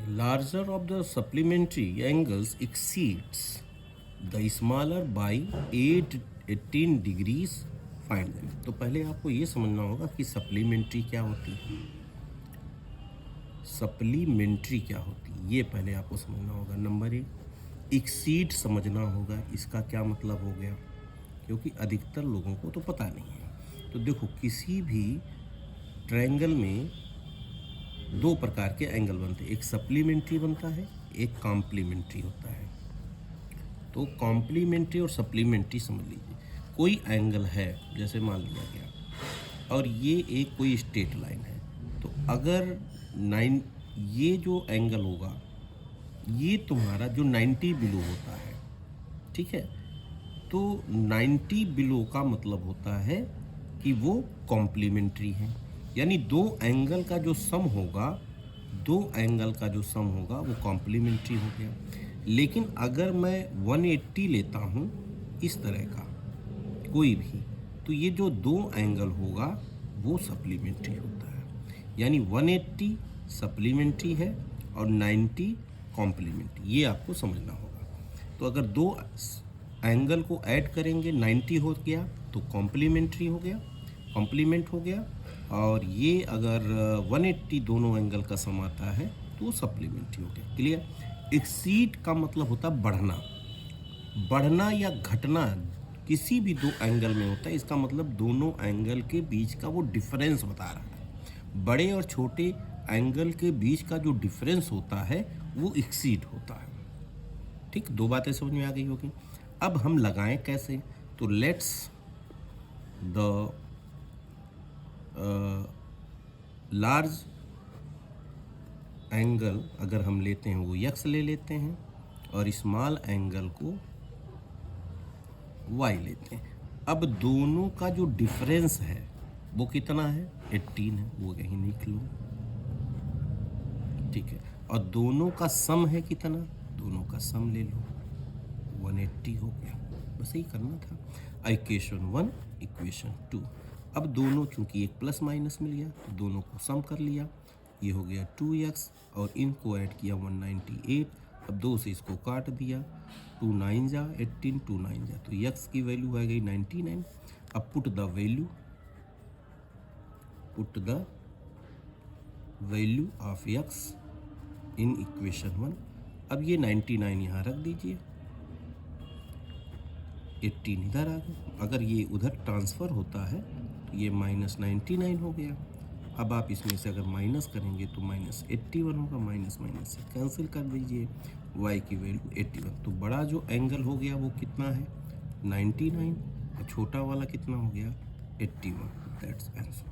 Larger of the supplementary angles exceeds the smaller by 18 degrees find them. तो पहले आपको ये समझना होगा कि सप्लीमेंट्री क्या होती है, सप्लीमेंट्री क्या होती है, ये पहले आपको समझना होगा। नंबर एक, एक्सीड समझना होगा, इसका क्या मतलब हो गया, क्योंकि अधिकतर लोगों को तो पता नहीं है। तो देखो, किसी भी ट्रायंगल में दो प्रकार के एंगल बनते हैं, एक सप्लीमेंट्री बनता है, एक कॉम्प्लीमेंट्री होता है। तो कॉम्प्लीमेंट्री और सप्लीमेंट्री समझ लीजिए। कोई एंगल है, जैसे मान लिया गया, और ये एक कोई स्ट्रेट लाइन है, तो अगर ये जो एंगल होगा, ये तुम्हारा जो 90 बिलो होता है, ठीक है, तो 90 बिलो का मतलब होता है कि वो कॉम्प्लीमेंट्री है, यानी दो एंगल का जो सम होगा, दो एंगल का जो सम होगा वो कॉम्प्लीमेंट्री हो गया। लेकिन अगर मैं 180 लेता हूँ इस तरह का कोई भी, तो ये जो दो एंगल होगा वो सप्लीमेंट्री होता है, यानी 180 सप्लीमेंट्री है और 90 कॉम्प्लीमेंट्री। ये आपको समझना होगा। तो अगर दो एंगल को ऐड करेंगे 90 हो गया तो कॉम्प्लीमेंट्री हो गया, कॉम्प्लीमेंट हो गया, और ये अगर 180 दोनों एंगल का सम आता है तो सप्लीमेंट्री हो गया। क्लियर। एक्सीड का मतलब होता है बढ़ना, बढ़ना या घटना किसी भी दो एंगल में होता है। इसका मतलब दोनों एंगल के बीच का वो डिफरेंस बता रहा है। बड़े और छोटे एंगल के बीच का जो डिफरेंस होता है वो एक्सीड होता है। ठीक, दो बातें समझ में आ गई होगी। अब हम लगाएं कैसे, तो लेट्स द लार्ज एंगल अगर हम लेते हैं वो x ले लेते हैं, और स्मॉल एंगल को y लेते हैं। अब दोनों का जो डिफरेंस है वो कितना है, 18 है, वो कहीं लिख लो, ठीक है। और दोनों का सम है कितना, दोनों का सम ले लो, 180 हो गया। बस यही करना था। Equation 1 equation 2। अब दोनों, चूंकि एक प्लस माइनस मिल गया तो दोनों को सम कर लिया, ये हो गया 2x, और इनको ऐड किया 198। अब 2 से इसको काट दिया, 2 9 जा 18, 2 9 जा, तो x की वैल्यू आ गई 99। अब put the value of x in equation 1। अब ये 99 यहाँ रख दीजिए, 18 इधर आ गया। अगर ये उधर ट्रांसफ़र होता है तो ये -99 हो गया। अब आप इसमें से अगर माइनस करेंगे तो -81 होगा, माइनस माइनस से कैंसिल कर दीजिए, y की वैल्यू 81। तो बड़ा जो एंगल हो गया वो कितना है, 99, और छोटा वाला कितना हो गया, 81। That's answer.